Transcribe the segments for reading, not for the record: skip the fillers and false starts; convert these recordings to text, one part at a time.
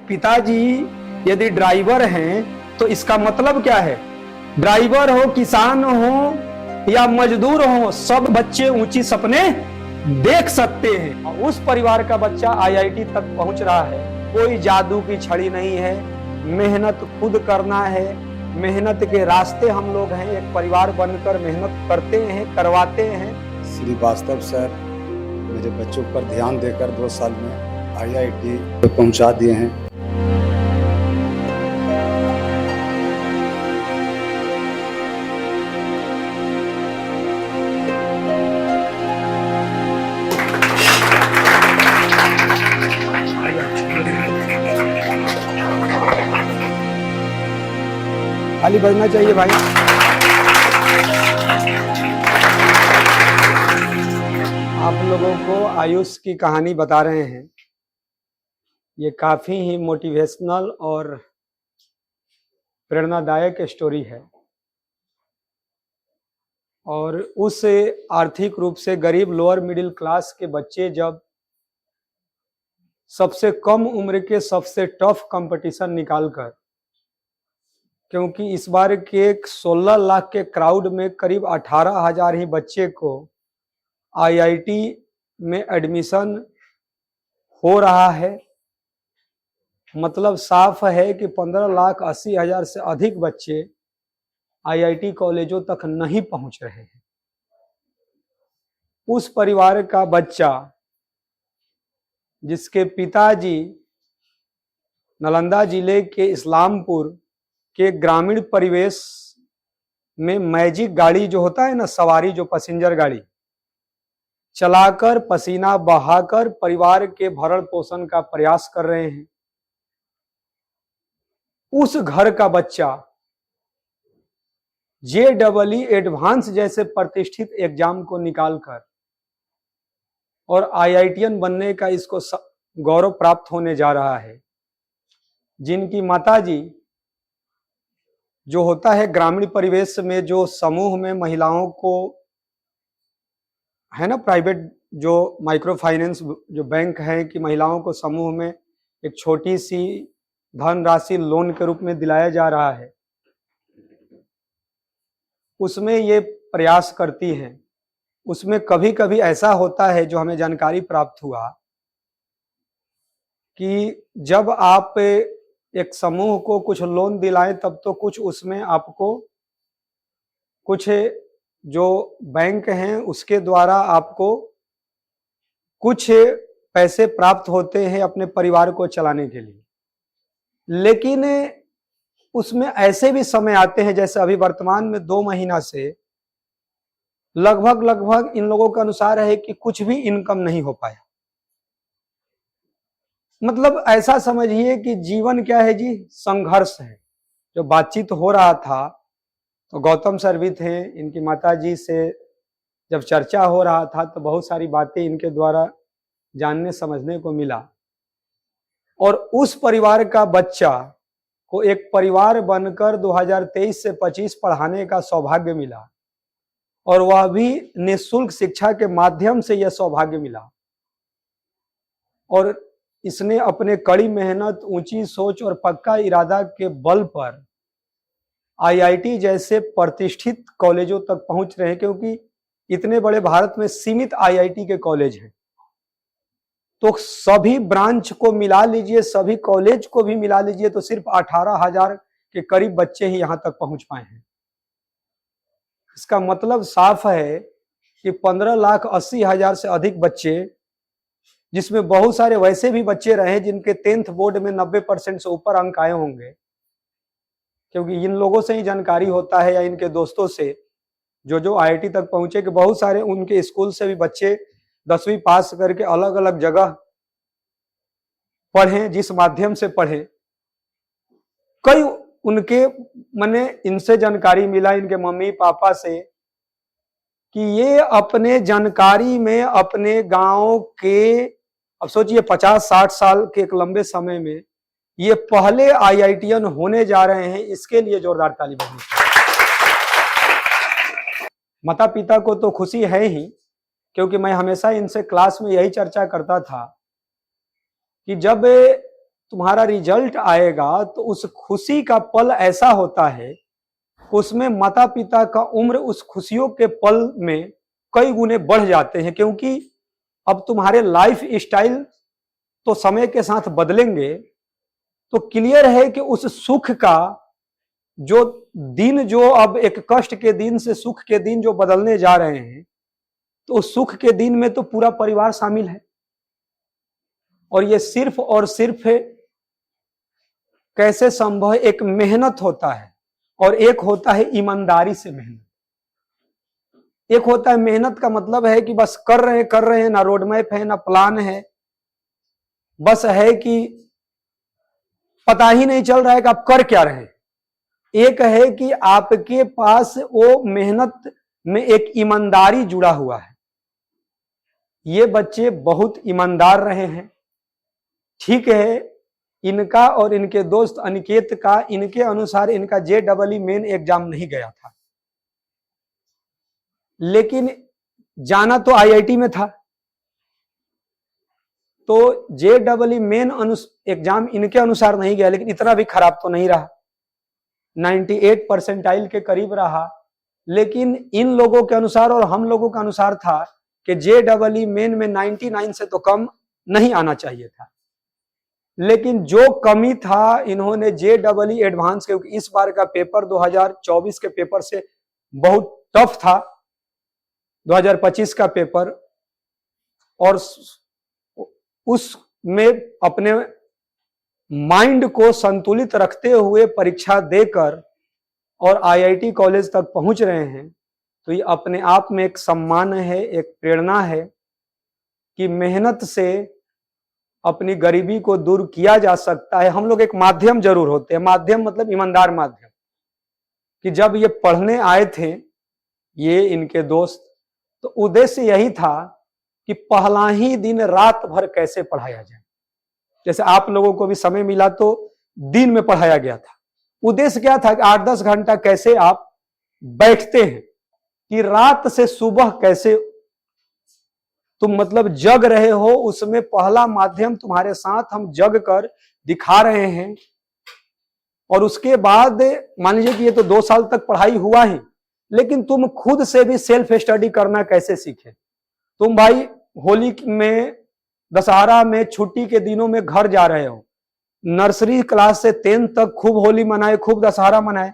पिताजी यदि ड्राइवर हैं तो इसका मतलब क्या है? ड्राइवर हो, किसान हो या मजदूर हो, सब बच्चे ऊंची सपने देख सकते हैं। उस परिवार का बच्चा आईआईटी तक पहुंच रहा है। कोई जादू की छड़ी नहीं है, मेहनत खुद करना है। मेहनत के रास्ते हम लोग हैं, एक परिवार बनकर मेहनत करते हैं, करवाते हैं। श्रीवास्तव सर मेरे बच्चों पर ध्यान देकर 2 साल में आईआईटी तक पहुंचा दिए हैं। खाली बजना चाहिए भाई। आप लोगों को आयुष की कहानी बता रहे हैं। ये काफी ही मोटिवेशनल और प्रेरणादायक स्टोरी है। और उस आर्थिक रूप से गरीब लोअर मिडिल क्लास के बच्चे जब सबसे कम उम्र के सबसे टफ कंपटीशन निकालकर, क्योंकि इस बार के 16 लाख के क्राउड में करीब 18,000 ही बच्चे को आईआईटी में एडमिशन हो रहा है। मतलब साफ है कि 15,80,000 से अधिक बच्चे आईआईटी कॉलेजों तक नहीं पहुंच रहे हैं। उस परिवार का बच्चा जिसके पिताजी नालंदा जिले के इस्लामपुर के ग्रामीण परिवेश में मैजिक गाड़ी जो होता है ना, सवारी जो पैसेंजर गाड़ी चलाकर पसीना बहाकर परिवार के भरण पोषण का प्रयास कर रहे हैं, उस घर का बच्चा जेईई एडवांस जैसे प्रतिष्ठित एग्जाम को निकालकर और आईआईटीएन बनने का इसको गौरव प्राप्त होने जा रहा है। जिनकी माताजी जो होता है ग्रामीण परिवेश में, जो समूह में महिलाओं को है ना, प्राइवेट जो माइक्रो फाइनेंस जो बैंक है कि महिलाओं को समूह में एक छोटी सी धनराशि लोन के रूप में दिलाया जा रहा है, उसमें ये प्रयास करती हैं। उसमें कभी कभी ऐसा होता है, जो हमें जानकारी प्राप्त हुआ, कि जब आप एक समूह को कुछ लोन दिलाएं तब तो कुछ उसमें आपको कुछ जो बैंक हैं उसके द्वारा आपको कुछ पैसे प्राप्त होते हैं अपने परिवार को चलाने के लिए। लेकिन उसमें ऐसे भी समय आते हैं, जैसे अभी वर्तमान में 2 महीना से लगभग इन लोगों का अनुसार है कि कुछ भी इनकम नहीं हो पाया। मतलब ऐसा समझिए कि जीवन क्या है जी, संघर्ष है। जो बातचीत हो रहा था तो गौतम सर भी थे, इनकी माताजी से जब चर्चा हो रहा था तो बहुत सारी बातें इनके द्वारा जानने समझने को मिला। और उस परिवार का बच्चा को एक परिवार बनकर 2023 से 25 पढ़ाने का सौभाग्य मिला, और वह भी निःशुल्क शिक्षा के माध्यम से यह सौभाग्य मिला। और इसने अपने कड़ी मेहनत, ऊंची सोच और पक्का इरादा के बल पर आईआईटी जैसे प्रतिष्ठित कॉलेजों तक पहुंच रहे हैं, क्योंकि इतने बड़े भारत में सीमित आईआईटी के कॉलेज हैं। तो सभी ब्रांच को मिला लीजिए, सभी कॉलेज को भी मिला लीजिए, तो सिर्फ 18,000 के करीब बच्चे ही यहां तक पहुंच पाए हैं। इसका मतलब साफ है कि 15,80,000 से अधिक बच्चे, जिसमें बहुत सारे वैसे भी बच्चे रहे जिनके 10th बोर्ड में 90% से ऊपर अंक आए होंगे, क्योंकि इन लोगों से ही जानकारी होता है या इनके दोस्तों से जो आईआईटी तक पहुंचे, कि बहुत सारे उनके स्कूल से भी बच्चे 10वीं पास करके अलग अलग जगह पढ़े, जिस माध्यम से पढ़े। कई उनके मने इनसे जानकारी मिला, इनके मम्मी पापा से, कि ये अपने जानकारी में अपने गांव के, अब सोचिए 50-60 साल के एक लंबे समय में ये पहले आईआईटीएन होने जा रहे हैं। इसके लिए जोरदार ताली बजाइए। माता पिता को तो खुशी है ही, क्योंकि मैं हमेशा इनसे क्लास में यही चर्चा करता था कि जब तुम्हारा रिजल्ट आएगा तो उस खुशी का पल ऐसा होता है, उसमें माता पिता का उम्र उस खुशियों के पल में कई गुने बढ़ जाते हैं, क्योंकि अब तुम्हारे लाइफ स्टाइल तो समय के साथ बदलेंगे। तो क्लियर है कि उस सुख का जो दिन, जो अब एक कष्ट के दिन से सुख के दिन जो बदलने जा रहे हैं, तो उस सुख के दिन में तो पूरा परिवार शामिल है। और ये सिर्फ और सिर्फ कैसे संभव है? एक मेहनत होता है और एक होता है ईमानदारी से मेहनत। एक होता है मेहनत का मतलब है कि बस कर रहे हैं, ना रोड मैप है ना प्लान है, बस है कि पता ही नहीं चल रहा है कि आप कर क्या रहे हैं। एक है कि आपके पास वो मेहनत में एक ईमानदारी जुड़ा हुआ है। ये बच्चे बहुत ईमानदार रहे हैं। ठीक है, इनका और इनके दोस्त अनिकेत का, इनके अनुसार इनका JEE मेन एग्जाम नहीं गया था, लेकिन जाना तो IIT में था। तो JEE मेन एग्जाम इनके अनुसार नहीं गया, लेकिन इतना भी खराब तो नहीं रहा, 98 परसेंटाइल के करीब रहा। लेकिन इन लोगों के अनुसार और हम लोगों का अनुसार था कि JEE मेन में 99 से तो कम नहीं आना चाहिए था। लेकिन जो कमी था, इन्होंने JEE एडवांस, क्योंकि इस बार का पेपर 2024 के पेपर से बहुत टफ था, 2025 का पेपर, और उसमें अपने माइंड को संतुलित रखते हुए परीक्षा देकर और IIT कॉलेज तक पहुंच रहे हैं। तो ये अपने आप में एक सम्मान है, एक प्रेरणा है कि मेहनत से अपनी गरीबी को दूर किया जा सकता है। हम लोग एक माध्यम जरूर होते हैं, माध्यम मतलब ईमानदार माध्यम, कि जब ये पढ़ने आए थे, ये इनके दोस्त, तो उद्देश्य यही था कि पहला ही दिन रात भर कैसे पढ़ाया जाए। जैसे आप लोगों को भी समय मिला तो दिन में पढ़ाया गया था। उद्देश्य क्या था कि 8-10 घंटा कैसे आप बैठते हैं, कि रात से सुबह कैसे तुम मतलब जग रहे हो, उसमें पहला माध्यम तुम्हारे साथ हम जग कर दिखा रहे हैं। और उसके बाद मान लीजिए कि ये तो 2 साल तक पढ़ाई हुआ ही, लेकिन तुम खुद से भी सेल्फ स्टडी करना कैसे सीखे। तुम भाई होली में, दशहरा में, छुट्टी के दिनों में घर जा रहे हो, नर्सरी क्लास से 10th तक खूब होली मनाए, खूब दशहरा मनाए।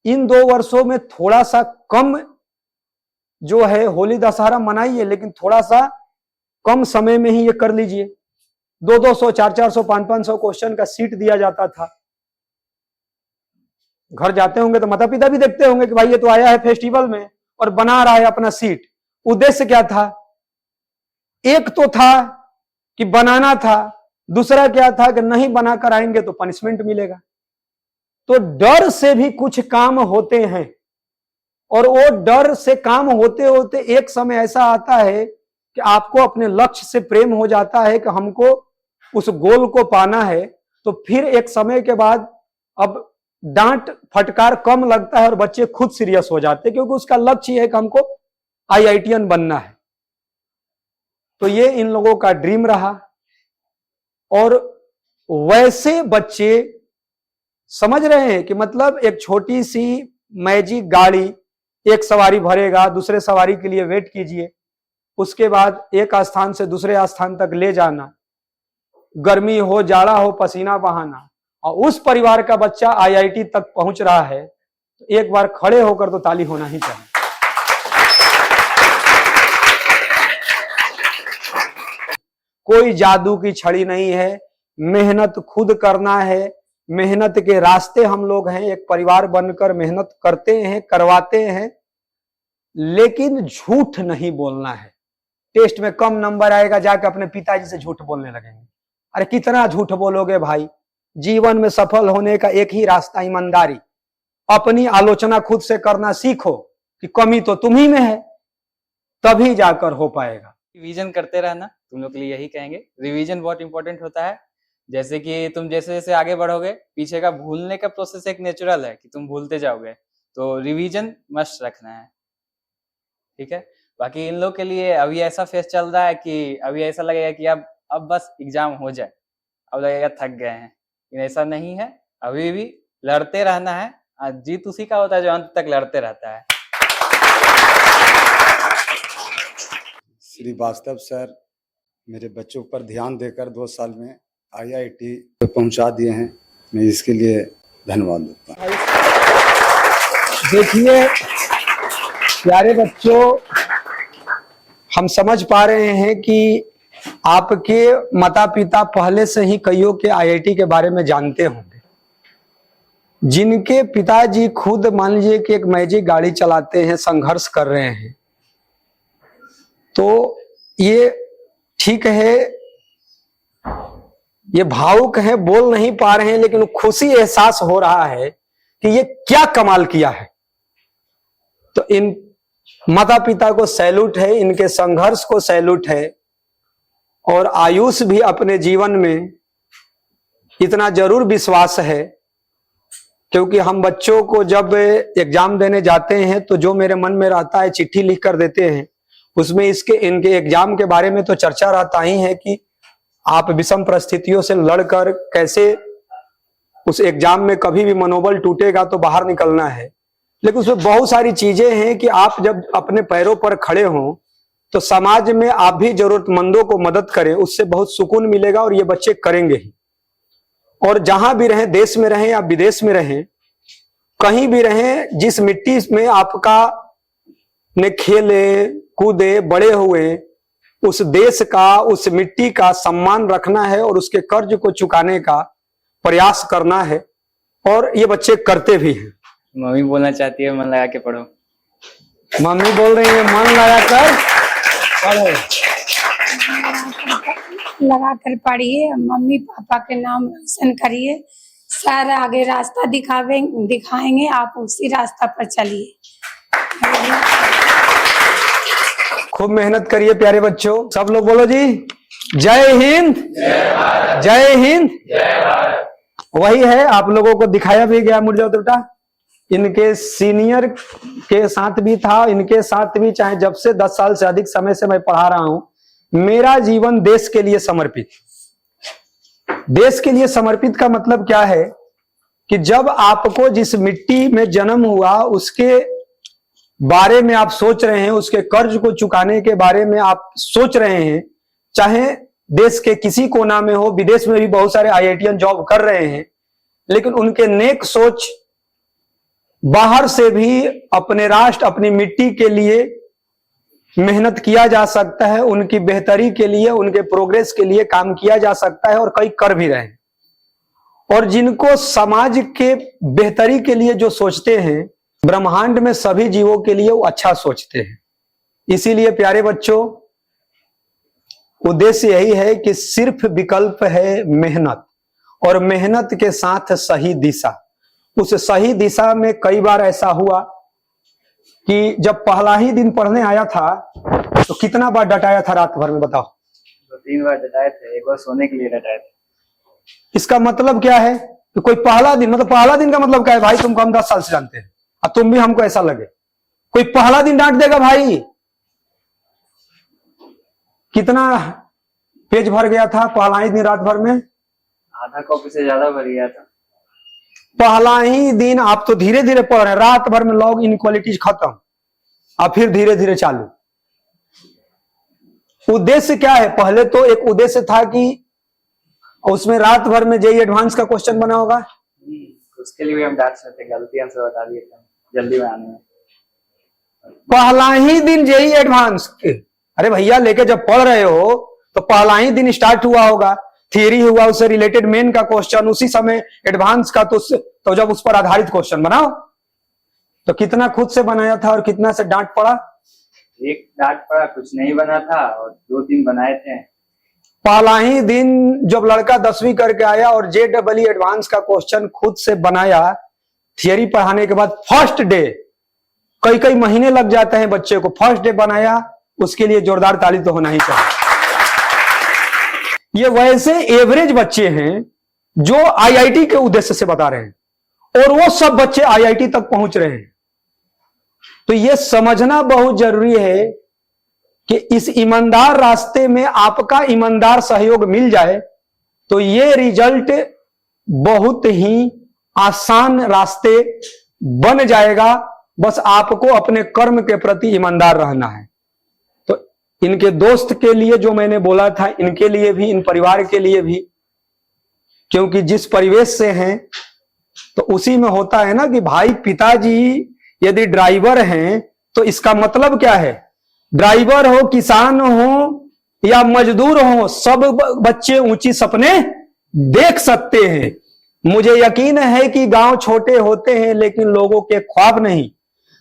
इन 2 वर्षों में थोड़ा सा कम जो है होली दशहरा मनाइए, लेकिन थोड़ा सा कम समय में ही ये कर लीजिए। 200-200, 400-400, 500-500 क्वेश्चन का सीट दिया जाता था। घर जाते होंगे तो माता पिता भी देखते होंगे कि भाई ये तो आया है फेस्टिवल में और बना रहा है अपना सीट। उद्देश्य क्या था? एक तो था कि बनाना था, दूसरा क्या था कि नहीं बनाकर आएंगे तो पनिशमेंट मिलेगा। तो डर से भी कुछ काम होते हैं, और वो डर से काम होते होते एक समय ऐसा आता है कि आपको अपने लक्ष्य से प्रेम हो जाता है कि हमको उस गोल को पाना है। तो फिर एक समय के बाद अब डांट फटकार कम लगता है और बच्चे खुद सीरियस हो जाते हैं, क्योंकि उसका लक्ष्य है कि हमको IITian बनना है। तो ये इन लोगों का ड्रीम रहा। और वैसे बच्चे समझ रहे हैं कि मतलब एक छोटी सी मैजिक गाड़ी, एक सवारी भरेगा, दूसरे सवारी के लिए वेट कीजिए, उसके बाद एक स्थान से दूसरे स्थान तक ले जाना, गर्मी हो, जाड़ा हो, पसीना बहाना, और उस परिवार का बच्चा IIT तक पहुंच रहा है, तो एक बार खड़े होकर तो ताली होना ही चाहिए। कोई जादू की छड़ी नहीं है, मेहनत खुद करना है। मेहनत के रास्ते हम लोग हैं, एक परिवार बनकर मेहनत करते हैं, करवाते हैं, लेकिन झूठ नहीं बोलना है। टेस्ट में कम नंबर आएगा, जाकर अपने पिताजी से झूठ बोलने लगेंगे। अरे कितना झूठ बोलोगे भाई? जीवन में सफल होने का एक ही रास्ता ईमानदारी। अपनी आलोचना खुद से करना सीखो कि कमी तो तुम ही में है, तभी जाकर हो पाएगा। रिवीजन करते रहना, तुम लोग के लिए यही कहेंगे। रिवीजन बहुत इंपॉर्टेंट होता है। जैसे कि तुम जैसे जैसे आगे बढ़ोगे, पीछे का भूलने का प्रोसेस एक नेचुरल है कि तुम भूलते जाओगे, तो रिवीजन मस्ट रखना है, ठीक है। बाकी इन लोग के लिए अभी ऐसा फेस चल रहा है कि अभी ऐसा लगेगा कि अब बस एग्जाम हो जाए, अब लगेगा थक गए हैं, लेकिन ऐसा नहीं है, अभी भी लड़ते रहना है। जीत उसी का होता है जो अंत तक लड़ते रहता है। श्रीवास्तव सर मेरे बच्चों पर ध्यान देकर 2 साल में IIT पे पहुंचा दिए हैं, मैं इसके लिए धन्यवाद देता हूँ। देखिए प्यारे बच्चों, हम समझ पा रहे हैं कि आपके माता पिता पहले से ही कईयों के IIT के बारे में जानते होंगे। जिनके पिताजी खुद मान लीजिए कि एक मैजिक गाड़ी चलाते हैं, संघर्ष कर रहे हैं, तो ये ठीक है, ये भावुक है, बोल नहीं पा रहे हैं, लेकिन खुशी एहसास हो रहा है कि ये क्या कमाल किया है। तो इन माता पिता को सैल्यूट है, इनके संघर्ष को सैल्यूट है। और आयुष भी अपने जीवन में इतना जरूर विश्वास है, क्योंकि हम बच्चों को जब एग्जाम देने जाते हैं तो जो मेरे मन में रहता है चिट्ठी लिख कर देते हैं, उसमें इनके एग्जाम के बारे में तो चर्चा रहता ही है कि आप विषम परिस्थितियों से लड़कर कैसे उस एग्जाम में कभी भी मनोबल टूटेगा तो बाहर निकलना है। लेकिन उसमें बहुत सारी चीजें हैं कि आप जब अपने पैरों पर खड़े हों तो समाज में आप भी जरूरतमंदों को मदद करें, उससे बहुत सुकून मिलेगा और ये बच्चे करेंगे ही। और जहां भी रहें, देश में रहें या विदेश में रहें, कहीं भी रहें, जिस मिट्टी में आपका ने खेले कूदे बड़े हुए, उस देश का, उस मिट्टी का सम्मान रखना है और उसके कर्ज को चुकाने का प्रयास करना है। और ये बच्चे करते भी हैं। मम्मी बोलना चाहती है मन लगा के पढ़ो। मम्मी बोल रही है मन लगा कर पढ़ो, लगा कर पढ़िए, मम्मी पापा के नाम रोशन करिए, सर आगे रास्ता दिखाएंगे, आप उसी रास्ता पर चलिए। खूब मेहनत करिए प्यारे बच्चों। सब लोग बोलो जी, जय हिंद, जय हिंद। वही है, आप लोगों को दिखाया भी गया मुर्जा बेटा, इनके सीनियर के साथ भी था, इनके साथ भी, चाहे जब से 10 साल से अधिक समय से मैं पढ़ा रहा हूं। मेरा जीवन देश के लिए समर्पित। देश के लिए समर्पित का मतलब क्या है कि जब आपको जिस मिट्टी में जन्म हुआ उसके बारे में आप सोच रहे हैं, उसके कर्ज को चुकाने के बारे में आप सोच रहे हैं, चाहे देश के किसी कोना में हो, विदेश में भी बहुत सारे IITian जॉब कर रहे हैं, लेकिन उनके नेक सोच बाहर से भी अपने राष्ट्र, अपनी मिट्टी के लिए मेहनत किया जा सकता है, उनकी बेहतरी के लिए, उनके प्रोग्रेस के लिए काम किया जा सकता है, और कई कर भी रहे हैं। और जिनको समाज के बेहतरी के लिए जो सोचते हैं, ब्रह्मांड में सभी जीवों के लिए वो अच्छा सोचते हैं। इसीलिए प्यारे बच्चों, उद्देश्य यही है कि सिर्फ विकल्प है मेहनत, और मेहनत के साथ सही दिशा। उस सही दिशा में कई बार ऐसा हुआ कि जब पहला ही दिन पढ़ने आया था तो कितना बार डटाया था रात भर में, बताओ? 2-3 बार डटाए थे, एक बार सोने के लिए डटाए थे। इसका मतलब क्या है कि कोई पहला दिन, मतलब पहला दिन का मतलब क्या है भाई? तुमको हम 10 साल से जानते हैं, अब तुम भी हमको ऐसा लगे कोई पहला दिन डांट देगा भाई? कितना पेज भर गया था पहला ही दिन रात भर में? आधा कॉपी से ज्यादा भर गया था। पहला ही दिन आप तो धीरे धीरे पढ़ रहे हैं, रात भर में लॉग इनक्वालिटीज खत्म, अब फिर धीरे धीरे चालू। उद्देश्य क्या है? पहले तो एक उद्देश्य था कि उसमें रात भर में जेईई एडवांस का क्वेश्चन बना होगा, उसके लिए भी हम डांट सकते, गलती हमसे बता दिए थे जल्दी में आने में। पहला ही दिन जेईई एडवांस के, अरे भैया लेके जब पढ़ रहे हो तो पहला ही दिन स्टार्ट हुआ होगा, थियरी हुआ, उससे रिलेटेड मेन का क्वेश्चन, उसी समय एडवांस का, तो जब उस पर आधारित क्वेश्चन बनाओ। तो कितना खुद से बनाया था और कितना से डांट पड़ा? एक डांट पड़ा, कुछ नहीं बना था, और 2-3 बनाए थे। पहला ही दिन जब लड़का 10वीं करके आया और JEE एडवांस का क्वेश्चन खुद से बनाया, थियरी पढ़ाने के बाद फर्स्ट डे, कई महीने लग जाते हैं बच्चे को, फर्स्ट डे बनाया, उसके लिए जोरदार ताली तो होना ही चाहिए। ये वैसे एवरेज बच्चे हैं जो IIT के उद्देश्य से बता रहे हैं, और वो सब बच्चे IIT तक पहुंच रहे हैं। तो ये समझना बहुत जरूरी है कि इस ईमानदार रास्ते में आपका ईमानदार सहयोग मिल जाए तो ये रिजल्ट बहुत ही आसान रास्ते बन जाएगा। बस आपको अपने कर्म के प्रति ईमानदार रहना है। तो इनके दोस्त के लिए जो मैंने बोला था, इनके लिए भी, इन परिवार के लिए भी, क्योंकि जिस परिवेश से हैं तो उसी में होता है ना कि भाई पिताजी यदि ड्राइवर हैं तो इसका मतलब क्या है, ड्राइवर हो, किसान हो या मजदूर हो, सब बच्चे ऊंची सपने देख सकते हैं। मुझे यकीन है कि गांव छोटे होते हैं लेकिन लोगों के ख्वाब नहीं।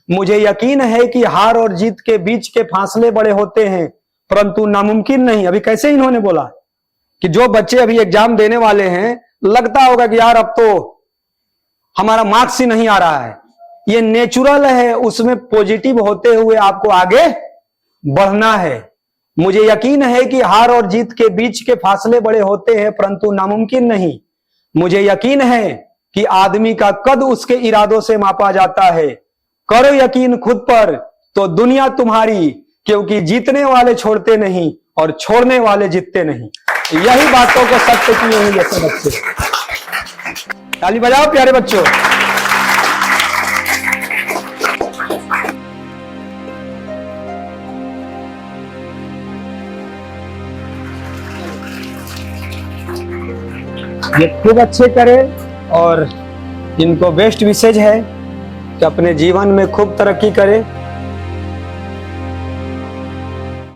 मुझे यकीन है कि हार और जीत के बीच के फासले बड़े होते हैं परंतु नामुमकिन नहीं। अभी कैसे इन्होंने बोला कि जो बच्चे अभी एग्जाम देने वाले हैं, लगता होगा कि यार अब तो हमारा मार्क्स ही नहीं आ रहा है, ये नेचुरल है, उसमें पॉजिटिव होते हुए आपको आगे बढ़ना है। मुझे यकीन है कि हार और जीत के बीच के फासले बड़े होते हैं परंतु नामुमकिन नहीं। मुझे यकीन है कि आदमी का कद उसके इरादों से मापा जाता है। करो यकीन खुद पर तो दुनिया तुम्हारी, क्योंकि जीतने वाले छोड़ते नहीं और छोड़ने वाले जीतते नहीं। यही बातों को सत्य किए हुए जैसे बच्चे। ताली बजाओ प्यारे बच्चों। ये खूब अच्छे करें और इनको बेस्ट विशेष है कि अपने जीवन में खूब तरक्की करें।